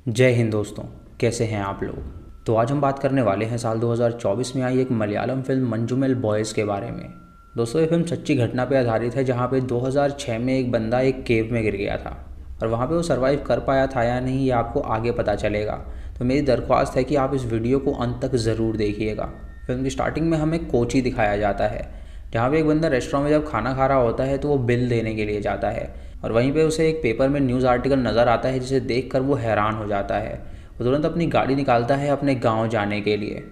जय हिंद दोस्तों। कैसे हैं आप लोग। तो आज हम बात करने वाले हैं साल 2024 में आई एक मलयालम फिल्म मंजूमेल बॉयज़ के बारे में। दोस्तों, ये फिल्म सच्ची घटना पर आधारित है जहाँ पे 2006 में एक बंदा एक केव में गिर गया था और वहाँ पे वो सरवाइव कर पाया था या नहीं ये आपको आगे पता चलेगा। तो मेरी दरख्वास्त है कि आप इस वीडियो को अंत तक ज़रूर देखिएगा। फिल्म की स्टार्टिंग में हमें कोची दिखाया जाता है जहाँ पे एक बंदा रेस्टोरेंट में जब खाना खा रहा होता है तो वो बिल देने के लिए जाता है और वहीं पे उसे एक पेपर में न्यूज़ आर्टिकल नज़र आता है जिसे देखकर वो हैरान हो जाता है। वो तुरंत अपनी गाड़ी निकालता है अपने गांव जाने के लिए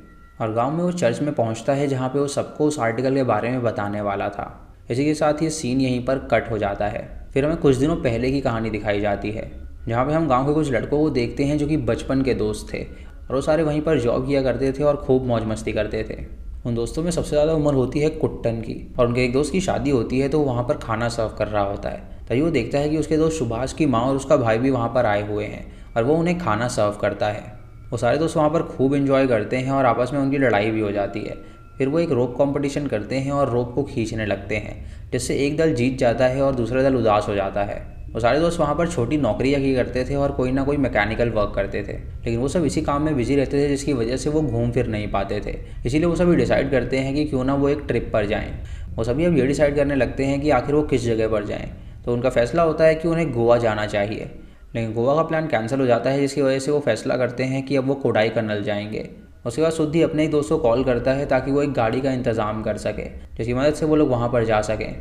और गांव में वो चर्च में पहुंचता है जहाँ पे वो सबको उस आर्टिकल के बारे में बताने वाला था। इसी के साथ ये सीन यहीं पर कट हो जाता है। फिर हमें कुछ दिनों पहले की कहानी दिखाई जाती है जहाँ पे हम गाँव के कुछ लड़कों को देखते हैं जो कि बचपन के दोस्त थे और वो सारे वहीं पर जॉब किया करते थे और खूब मौज मस्ती करते थे। उन दोस्तों में सबसे ज़्यादा उम्र होती है कुट्टन की और उनके एक दोस्त की शादी होती है तो वो वहाँ पर खाना सर्व कर रहा होता है। तभी वो देखता है कि उसके दोस्त सुभाष की माँ और उसका भाई भी वहाँ पर आए हुए हैं और वो उन्हें खाना सर्व करता है। वो सारे दोस्त वहाँ पर खूब एंजॉय करते हैं और आपस में उनकी लड़ाई भी हो जाती है। फिर वो एक रोप कंपटीशन करते हैं और रोप को खींचने लगते हैं जिससे एक दल जीत जाता है और दूसरा दल उदास हो जाता है। वो सारे दोस्त वहाँ पर छोटी नौकरियाँ की करते थे और कोई ना कोई मैकेनिकल वर्क करते थे, लेकिन वो सब इसी काम में बिजी रहते थे जिसकी वजह से वो घूम फिर नहीं पाते थे। इसीलिए वो सभी डिसाइड करते हैं कि क्यों ना वो एक ट्रिप पर जाएं। वो सभी अब ये डिसाइड करने लगते हैं कि आखिर वो किस जगह पर जाएं। तो उनका फैसला होता है कि उन्हें गोवा जाना चाहिए, लेकिन गोवा का प्लान कैंसिल हो जाता है जिसकी वजह से वो फैसला करते हैं कि अब वो कोडाईकनाल जाएंगे। उसके बाद सुद्धि अपने ही दोस्त को कॉल करता है ताकि वो एक गाड़ी का इंतज़ाम कर सके जिसकी मदद से वो लोग वहाँ पर जा सकें।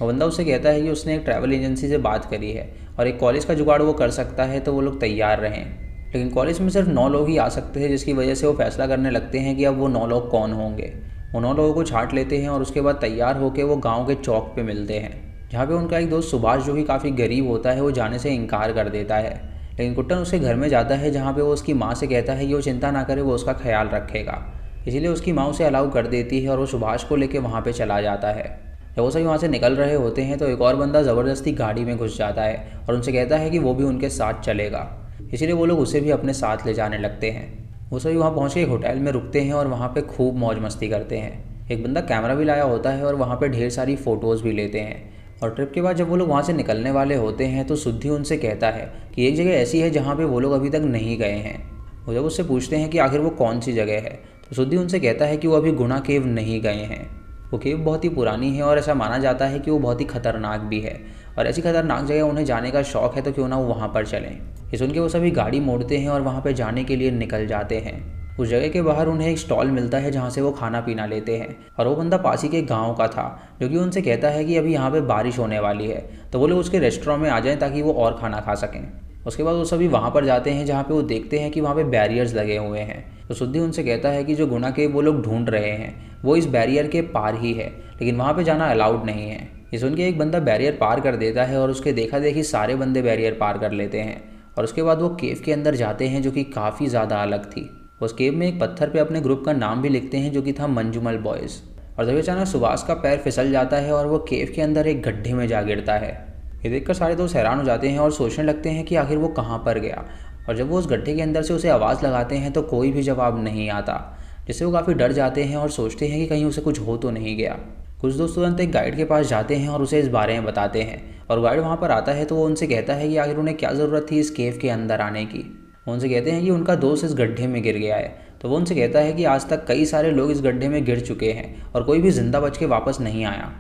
और बंदा उससे कहता है कि उसने एक ट्रैवल एजेंसी से बात करी है और एक कॉलेज का जुगाड़ वो कर सकता है तो वो लोग तैयार रहें। लेकिन कॉलेज में सिर्फ 9 लोग ही आ सकते हैं जिसकी वजह से वो फैसला करने लगते हैं कि अब वो 9 लोग कौन होंगे। वो 9 लोगों को छांट लेते हैं और उसके बाद तैयार होकर वो गाँव के चौक पर मिलते हैं जहाँ पे उनका एक दोस्त सुभाष जो कि काफ़ी गरीब होता है वो जाने से इनकार कर देता है। लेकिन कुट्टन उसके घर में जाता है जहाँ पे वो उसकी माँ से कहता है कि वो चिंता ना करे, वो उसका ख्याल रखेगा। इसीलिए उसकी माँ उसे अलाउ कर देती है और वो सुभाष को लेकर वहाँ पे चला जाता है। जब वो सभी वहाँ से निकल रहे होते हैं तो एक और बंदा ज़बरदस्ती गाड़ी में घुस जाता है और उनसे कहता है कि वो भी उनके साथ चलेगा। इसीलिए वो लोग उसे भी अपने साथ ले जाने लगते हैं। वो सभी वहाँ पहुँच के एक होटल में रुकते हैं और वहाँ पर खूब मौज मस्ती करते हैं। एक बंदा कैमरा भी लाया होता है और वहाँ पर ढेर सारी फ़ोटोज़ भी लेते हैं। और ट्रिप के बाद जब वो लोग वहाँ से निकलने वाले होते हैं तो सुद्धि उनसे कहता है कि एक जगह ऐसी है जहाँ पे वो लोग अभी तक नहीं गए हैं। वो जब उससे पूछते हैं कि आखिर वो कौन सी जगह है तो सुद्धि उनसे कहता है कि वो अभी गुना केव नहीं गए हैं। वो केव बहुत ही पुरानी है और ऐसा माना जाता है कि वो बहुत ही खतरनाक भी है और ऐसी खतरनाक जगह उन्हें जाने का शौक़ है तो क्यों ना वो वहाँ पर चलें। ये सुन के वो सभी गाड़ी मोड़ते हैं और वहाँ पर जाने के लिए निकल जाते हैं। उस जगह के बाहर उन्हें एक स्टॉल मिलता है जहाँ से वो खाना पीना लेते हैं और वो बंदा पास ही के गांव का था जो कि उनसे कहता है कि अभी यहाँ पे बारिश होने वाली है तो वो लोग उसके रेस्टोरेंट में आ जाएं ताकि वो और खाना खा सकें। उसके बाद वो सभी वहाँ पर जाते हैं जहाँ पे वो देखते हैं कि वहाँ पे बैरियर्स लगे हुए हैं। तो सुद्धि उनसे कहता है कि जो गुना के वो लोग ढूंढ रहे हैं वो इस बैरियर के पार ही है, लेकिन वहाँ पर जाना अलाउड नहीं है। ये सुन के एक बंदा बैरियर पार कर देता है और उसके देखा देखी सारे बंदे बैरियर पार कर लेते हैं और उसके बाद वो केव के अंदर जाते हैं जो कि काफ़ी ज़्यादा अलग थी। उस केव में एक पत्थर पे अपने ग्रुप का नाम भी लिखते हैं जो कि था मंजूमेल बॉयज़। और तभी अचानक सुभाष का पैर फिसल जाता है और वो केव के अंदर एक गड्ढे में जा गिरता है। ये देखकर सारे दोस्त हैरान हो जाते हैं और सोचने लगते हैं कि आखिर वो कहाँ पर गया। और जब वो उस गड्ढे के अंदर से उसे आवाज़ लगाते हैं तो कोई भी जवाब नहीं आता, जिससे वो काफ़ी डर जाते हैं और सोचते हैं कि कहीं उसे कुछ हो तो नहीं गया। कुछ दोस्त तुरंत एक गाइड के पास जाते हैं और उसे इस बारे में बताते हैं और गाइड वहाँ पर आता है तो वो उनसे कहता है कि आखिर उन्हें क्या ज़रूरत थी इस केव के अंदर आने की। वो उनसे कहते हैं कि उनका दोस्त इस गड्ढे में गिर गया है। तो वो उनसे कहता है कि आज तक कई सारे लोग इस गड्ढे में गिर चुके हैं और कोई भी जिंदा बच के वापस नहीं आया।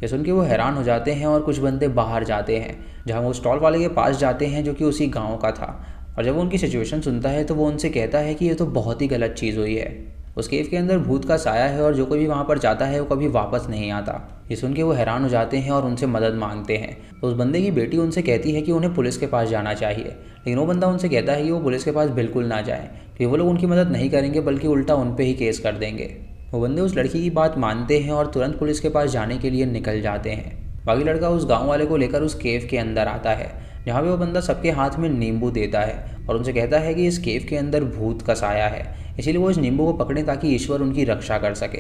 ये सुन के वो हैरान हो जाते हैं और कुछ बंदे बाहर जाते हैं जहाँ वो स्टॉल वाले के पास जाते हैं जो कि उसी गांव का था। और जब वो उनकी सिचुएशन सुनता है तो वो उनसे कहता है कि ये तो बहुत ही गलत चीज़ हुई है। उस केव के अंदर भूत का साया है और जो कोई भी वहाँ पर जाता है वो कभी वापस नहीं आता। ये सुन के वो हैरान हो जाते हैं और उनसे मदद मांगते हैं। तो उस बंदे की बेटी उनसे कहती है कि उन्हें पुलिस के पास जाना चाहिए, लेकिन वो बंदा उनसे कहता है कि वो पुलिस के पास बिल्कुल ना जाएं क्योंकि वो लोग उनकी मदद नहीं करेंगे बल्कि उल्टा उन पर ही केस कर देंगे। वो बंदे उस लड़की की बात मानते हैं और तुरंत पुलिस के पास जाने के लिए निकल जाते हैं। बाकी लड़का उस गाँव वाले को लेकर उस केव के अंदर आता है जहाँ पे वो बंदा सबके हाथ में नींबू देता है और उनसे कहता है कि इस केव के अंदर भूत का साया है, इसीलिए वो इस नींबू को पकड़ें ताकि ईश्वर उनकी रक्षा कर सके।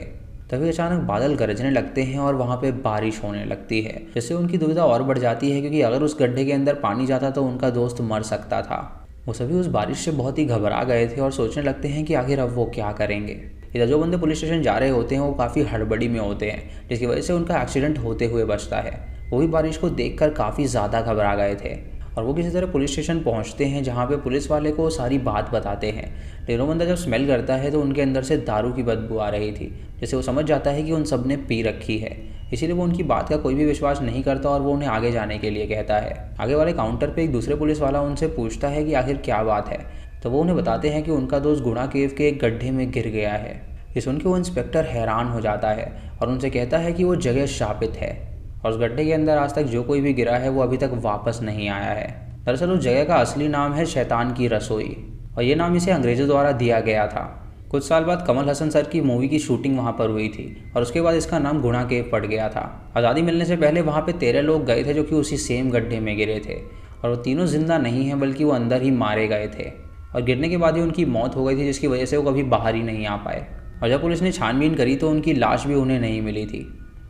तभी अचानक बादल गरजने लगते हैं और वहाँ पे बारिश होने लगती है, जिससे उनकी दुविधा और बढ़ जाती है क्योंकि अगर उस गड्ढे के अंदर पानी जाता तो उनका दोस्त मर सकता था। वो सभी उस बारिश से बहुत ही घबरा गए थे और सोचने लगते हैं कि आखिर अब वो क्या करेंगे। इधर जो बंदे पुलिस स्टेशन जा रहे होते हैं वो काफ़ी हड़बड़ी में होते हैं जिसकी वजह से उनका एक्सीडेंट होते हुए बचता है। वो भी बारिश को देखकर काफ़ी ज़्यादा घबरा गए थे और वो किसी तरह पुलिस स्टेशन पहुंचते हैं, जहां पे पुलिस वाले को सारी बात बताते हैं। लेकिन वो बंदा जब स्मेल करता है तो उनके अंदर से दारू की बदबू आ रही थी, जिससे वो समझ जाता है कि उन सब ने पी रखी है। इसीलिए वो उनकी बात का कोई भी विश्वास नहीं करता और वो उन्हें आगे जाने के लिए कहता है। आगे वाले काउंटर पे एक दूसरे पुलिस वाला उनसे पूछता है कि आखिर क्या बात है, तो वो उन्हें बताते हैं कि उनका दोस्त गुणा केव के एक गड्ढे में गिर गया है। ये सुन के वो इंस्पेक्टर हैरान हो जाता है और उनसे कहता है कि वो जगह शापित है और उस गड्ढे के अंदर आज तक जो कोई भी गिरा है वो अभी तक वापस नहीं आया है। दरअसल उस जगह का असली नाम है शैतान की रसोई और ये नाम इसे अंग्रेज़ों द्वारा दिया गया था। कुछ साल बाद कमल हसन सर की मूवी की शूटिंग वहाँ पर हुई थी और उसके बाद इसका नाम गुणा केव पड़ गया था। आज़ादी मिलने से पहले वहाँ पे 13 लोग गए थे जो कि उसी सेम गड्ढे में गिरे थे और वो तीनों जिंदा नहीं हैं, बल्कि वो अंदर ही मारे गए थे और गिरने के बाद ही उनकी मौत हो गई थी, जिसकी वजह से वो कभी बाहर ही नहीं आ पाए। और जब पुलिस ने छानबीन करी तो उनकी लाश भी उन्हें नहीं मिली थी।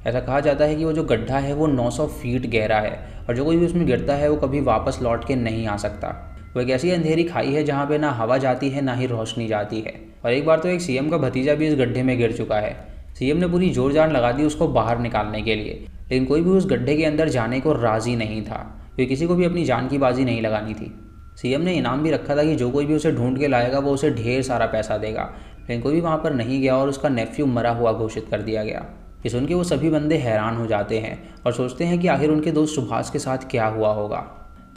ऐसा कहा जाता है कि वो जो गड्ढा है वो 900 फीट गहरा है और जो कोई भी उसमें गिरता है वो कभी वापस लौट के नहीं आ सकता। वो एक ऐसी अंधेरी खाई है जहाँ पे ना हवा जाती है ना ही रोशनी जाती है। और एक बार तो एक सीएम का भतीजा भी इस गड्ढे में गिर चुका है। सीएम ने पूरी जोर जान लगा दी उसको बाहर निकालने के लिए, लेकिन कोई भी उस गड्ढे के अंदर जाने को राज़ी नहीं था, क्योंकि किसी को भी अपनी जान की बाजी नहीं लगानी थी। सीएम ने इनाम भी रखा था कि जो कोई भी उसे ढूंढ के लाएगा वो उसे ढेर सारा पैसा देगा, लेकिन कोई भी वहाँ पर नहीं गया और उसका नेफ्यू मरा हुआ घोषित कर दिया गया। ये सुन के वो सभी बंदे हैरान हो जाते हैं और सोचते हैं कि आखिर उनके दोस्त सुभाष के साथ क्या हुआ होगा।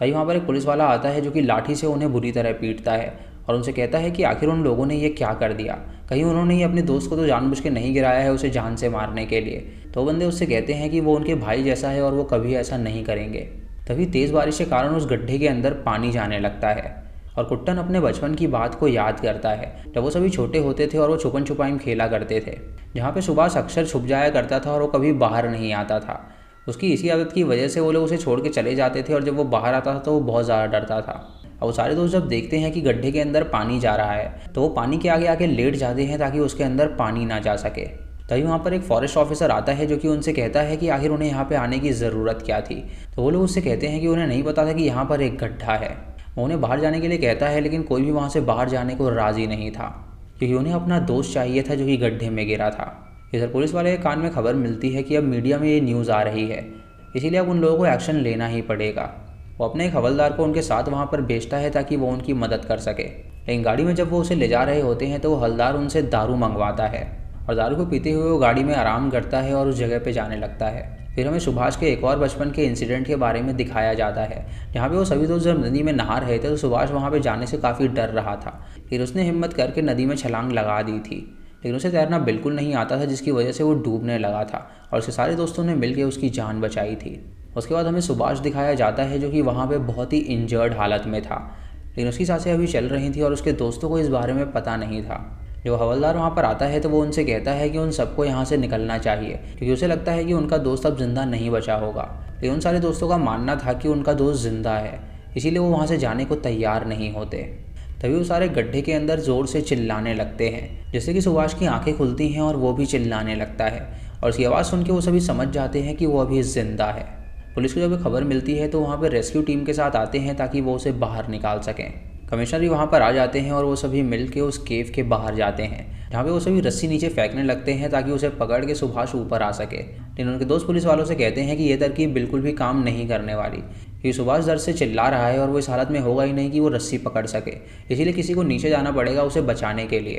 तभी वहाँ पर एक पुलिस वाला आता है जो कि लाठी से उन्हें बुरी तरह पीटता है और उनसे कहता है कि आखिर उन लोगों ने ये क्या कर दिया, कहीं उन्होंने ही अपने दोस्त को तो जानबूझ के नहीं गिराया है उसे जान से मारने के लिए। तो बंदे उससे कहते हैं कि वो उनके भाई जैसा है और वो कभी ऐसा नहीं करेंगे। तभी तेज़ बारिश के कारण उस गड्ढे के अंदर पानी जाने लगता है और कुट्टन अपने बचपन की बात को याद करता है जब वो सभी छोटे होते थे और वो छुपन छुपाई खेला करते थे, जहाँ पे सुभाष अक्सर छुप जाया करता था और वो कभी बाहर नहीं आता था। उसकी इसी आदत की वजह से वो लोग उसे छोड़ के चले जाते थे और जब वो बाहर आता था तो वो बहुत ज़्यादा डरता था। अब वो सारे दोस्त जब देखते हैं कि गड्ढे के अंदर पानी जा रहा है तो वो पानी के आगे आके लेट जाते हैं ताकि उसके अंदर पानी ना जा सके। तभी वहाँ पर एक फॉरेस्ट ऑफिसर आता है जो कि उनसे कहता है कि आखिर उन्हें यहाँ पे आने की ज़रूरत क्या थी। तो वो लोग उससे कहते हैं कि उन्हें नहीं पता था कि यहाँ पर एक गड्ढा है। वो उन्हें बाहर जाने के लिए कहता है, लेकिन कोई भी वहाँ से बाहर जाने को राज़ी नहीं था, क्योंकि उन्हें अपना दोस्त चाहिए था जो कि गड्ढे में गिरा था। इधर पुलिस वाले के कान में खबर मिलती है कि अब मीडिया में ये न्यूज़ आ रही है, इसीलिए अब उन लोगों को एक्शन लेना ही पड़ेगा। वो अपने एक हवलदार को उनके साथ वहाँ पर भेजता है ताकि वो उनकी मदद कर सके। लेकिन गाड़ी में जब वो उसे ले जा रहे होते हैं तो वो हवलदार उनसे दारू मंगवाता है और दारू को पीते हुए वो गाड़ी में आराम करता है और उस जगह पे जाने लगता है। फिर हमें सुभाष के एक और बचपन के इंसिडेंट के बारे में दिखाया जाता है, जहाँ पे वो सभी दोस्त जब नदी में नहा रहे थे तो सुभाष वहाँ पे जाने से काफ़ी डर रहा था। फिर उसने हिम्मत करके नदी में छलांग लगा दी थी, लेकिन उसे तैरना बिल्कुल नहीं आता था, जिसकी वजह से वो डूबने लगा था और उसके सारे दोस्तों ने मिलकर उसकी जान बचाई थी। उसके बाद हमें सुभाष दिखाया जाता है जो कि वहाँ पर बहुत ही इंजर्ड हालत में था, लेकिन उसकी सांसें अभी चल रही थी और उसके दोस्तों को इस बारे में पता नहीं था। जो हवलदार वहाँ पर आता है तो वो उनसे कहता है कि उन सबको यहाँ से निकलना चाहिए, क्योंकि उसे लगता है कि उनका दोस्त अब जिंदा नहीं बचा होगा। लेकिन उन सारे दोस्तों का मानना था कि उनका दोस्त जिंदा है, इसीलिए वो वहाँ से जाने को तैयार नहीं होते। तभी वो सारे गड्ढे के अंदर ज़ोर से चिल्लाने लगते हैं, जिससे कि सुभाष की आंखें खुलती हैं और वो भी चिल्लाने लगता है और उसकी आवाज़ सुन के वो सभी समझ जाते हैं कि वो अभी जिंदा है। पुलिस को जब खबर मिलती है तो वहाँ पर रेस्क्यू टीम के साथ आते हैं ताकि वो उसे बाहर निकाल सकें। कमिश्नर भी वहाँ पर आ जाते हैं और वो सभी मिल के उस केव के बाहर जाते हैं, जहाँ पे वो सभी रस्सी नीचे फेंकने लगते हैं ताकि उसे पकड़ के सुभाष ऊपर आ सके। लेकिन उनके दोस्त पुलिस वालों से कहते हैं कि ये तरकीब बिल्कुल भी काम नहीं करने वाली, क्योंकि सुभाष दर्द से चिल्ला रहा है और वो इस हालत में होगा ही नहीं कि वो रस्सी पकड़ सके, इसीलिए किसी को नीचे जाना पड़ेगा उसे बचाने के लिए।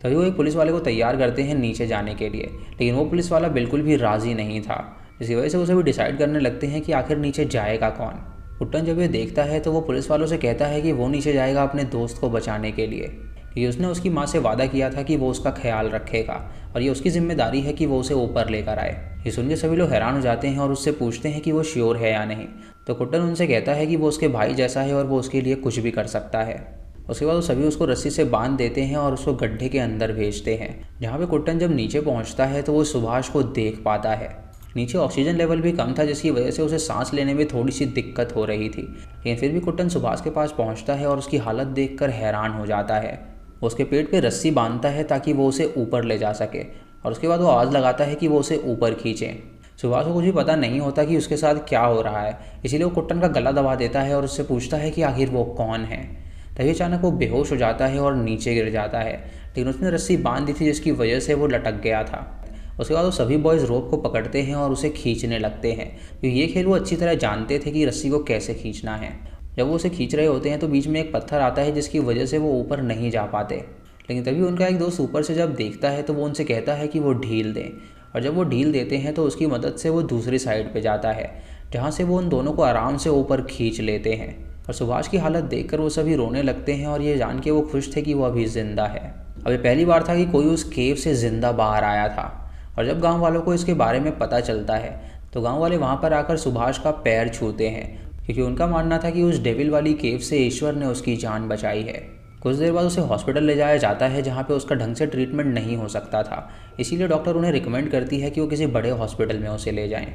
तभी वो एक पुलिस वाले को तैयार करते हैं नीचे जाने के लिए, लेकिन वो पुलिस वाला बिल्कुल भी राज़ी नहीं था, जिसकी वजह से वो सभी डिसाइड करने लगते हैं कि आखिर नीचे जाएगा कौन। कुट्टन जब ये देखता है तो वो पुलिस वालों से कहता है कि वो नीचे जाएगा अपने दोस्त को बचाने के लिए, क्योंकि उसने उसकी माँ से वादा किया था कि वो उसका ख्याल रखेगा और ये उसकी जिम्मेदारी है कि वो उसे ऊपर लेकर आए। ये सुन के सभी लोग हैरान हो जाते हैं और उससे पूछते हैं कि वो श्योर है या नहीं। तो कुट्टन उनसे कहता है कि वो उसके भाई जैसा है और वो उसके लिए कुछ भी कर सकता है। उसके बाद वो सभी उसको रस्सी से बांध देते हैं और उसको गड्ढे के अंदर भेजते हैं, जहाँ पे कुट्टन जब नीचे पहुँचता है तो वो सुभाष को देख पाता है। नीचे ऑक्सीजन लेवल भी कम था, जिसकी वजह से उसे सांस लेने में थोड़ी सी दिक्कत हो रही थी, लेकिन फिर भी कुट्टन सुभाष के पास पहुंचता है और उसकी हालत देखकर हैरान हो जाता है। उसके पेट पे रस्सी बांधता है ताकि वो उसे ऊपर ले जा सके और उसके बाद वो आवाज़ लगाता है कि वो उसे ऊपर खींचे। सुभाष को कुछ भी पता नहीं होता कि उसके साथ क्या हो रहा है, इसीलिए वो कुट्टन का गला दबा देता है और उससे पूछता है कि आखिर वो कौन है। तभी अचानक वो बेहोश हो जाता है और नीचे गिर जाता है, लेकिन उसने रस्सी बांध दी थी जिसकी वजह से वो लटक गया था। उसके बाद वो सभी बॉयज़ रोप को पकड़ते हैं और उसे खींचने लगते हैं, क्योंकि ये खेल वो अच्छी तरह जानते थे कि रस्सी को कैसे खींचना है। जब वो उसे खींच रहे होते हैं तो बीच में एक पत्थर आता है जिसकी वजह से वो ऊपर नहीं जा पाते। लेकिन तभी उनका एक दोस्त ऊपर से जब देखता है तो वो उनसे कहता है कि वो ढील दें, और जब वो ढील देते हैं तो उसकी मदद से वो दूसरी साइड पे जाता है, जहाँ से वो उन दोनों को आराम से ऊपर खींच लेते हैं। और सुभाष की हालत देखकर वो सभी रोने लगते हैं और ये जान के वो खुश थे कि वो अभी ज़िंदा है। अब ये पहली बार था कि कोई उस केव से ज़िंदा बाहर आया था। और जब गांव वालों को इसके बारे में पता चलता है तो गांव वाले वहाँ पर आकर सुभाष का पैर छूते हैं, क्योंकि उनका मानना था कि उस डेविल वाली केव से ईश्वर ने उसकी जान बचाई है। कुछ देर बाद उसे हॉस्पिटल ले जाया जाता है जहाँ पे उसका ढंग से ट्रीटमेंट नहीं हो सकता था, इसीलिए डॉक्टर उन्हें रिकमेंड करती है कि वो किसी बड़े हॉस्पिटल में उसे ले जाएं।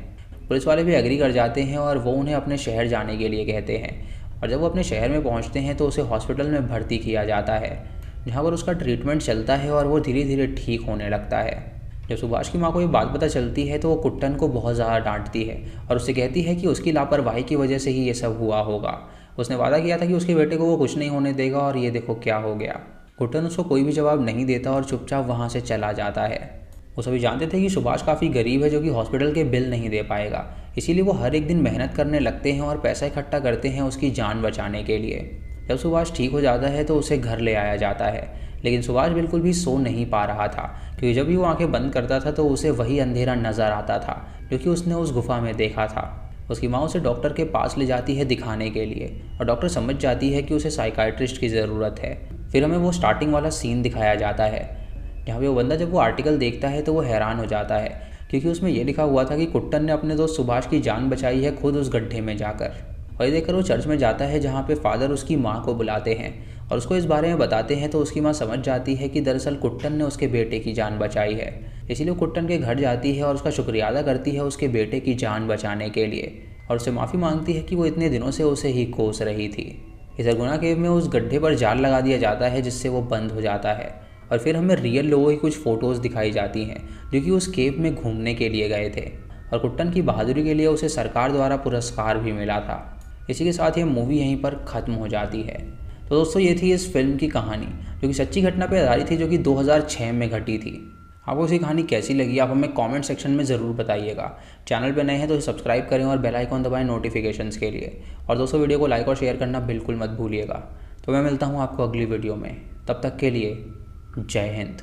पुलिस वाले भी एग्री कर जाते हैं और वो उन्हें अपने शहर जाने के लिए कहते हैं। और जब वो अपने शहर में पहुँचते हैं तो उसे हॉस्पिटल में भर्ती किया जाता है, जहाँ पर उसका ट्रीटमेंट चलता है और वो धीरे धीरे ठीक होने लगता है। जब सुभाष की माँ को ये बात पता चलती है तो वो कुट्टन को बहुत ज़्यादा डांटती है और उससे कहती है कि उसकी लापरवाही की वजह से ही ये सब हुआ होगा। उसने वादा किया था कि उसके बेटे को वो कुछ नहीं होने देगा और ये देखो क्या हो गया। कुट्टन उसको कोई भी जवाब नहीं देता और चुपचाप वहाँ से चला जाता है। वो सभी जानते थे कि सुभाष काफ़ी गरीब है जो कि हॉस्पिटल के बिल नहीं दे पाएगा, इसीलिए वो हर एक दिन मेहनत करने लगते हैं और पैसा इकट्ठा करते हैं उसकी जान बचाने के लिए। जब सुभाष ठीक हो जाता है तो उसे घर ले आया जाता है, लेकिन सुभाष बिल्कुल भी सो नहीं पा रहा था, क्योंकि जब भी वो आंखें बंद करता था तो उसे वही अंधेरा नज़र आता था जो कि उसने उस गुफा में देखा था। उसकी माँ उसे डॉक्टर के पास ले जाती है दिखाने के लिए, और डॉक्टर समझ जाती है कि उसे साइकाइट्रिस्ट की ज़रूरत है। फिर हमें वो स्टार्टिंग वाला सीन दिखाया जाता है जहाँ पे वो बंदा जब वो आर्टिकल देखता है तो वो हैरान हो जाता है, क्योंकि उसमें ये लिखा हुआ था कि कुट्टन ने अपने दोस्त सुभाष की जान बचाई है खुद उस गड्ढे में जाकर। और ये देखकर वो चर्च में जाता है जहाँ पे फादर उसकी माँ को बुलाते हैं और उसको इस बारे में बताते हैं, तो उसकी माँ समझ जाती है कि दरअसल कुट्टन ने उसके बेटे की जान बचाई है। इसीलिए कुट्टन के घर जाती है और उसका शुक्रिया अदा करती है उसके बेटे की जान बचाने के लिए, और उससे माफ़ी मांगती है कि वो इतने दिनों से उसे ही कोस रही थी। इस सरगुना केव में उस गड्ढे पर जाल लगा दिया जाता है जिससे वो बंद हो जाता है, और फिर हमें रियल लोगों की कुछ फ़ोटोज़ दिखाई जाती हैं जो कि उस केव में घूमने के लिए गए थे, और कुट्टन की बहादुरी के लिए उसे सरकार द्वारा पुरस्कार भी मिला था। इसी के साथ ये मूवी यहीं पर ख़त्म हो जाती है। तो दोस्तों ये थी इस फिल्म की कहानी जो कि सच्ची घटना पर आधारित थी, जो कि 2006 में घटी थी। आपको इसकी कहानी कैसी लगी आप हमें कमेंट सेक्शन में ज़रूर बताइएगा। चैनल पे नए हैं तो सब्सक्राइब करें और बेल आइकॉन दबाएं नोटिफिकेशंस के लिए। और दोस्तों वीडियो को लाइक और शेयर करना बिल्कुल मत भूलिएगा। तो मैं मिलता हूँ आपको अगली वीडियो में, तब तक के लिए जय हिंद।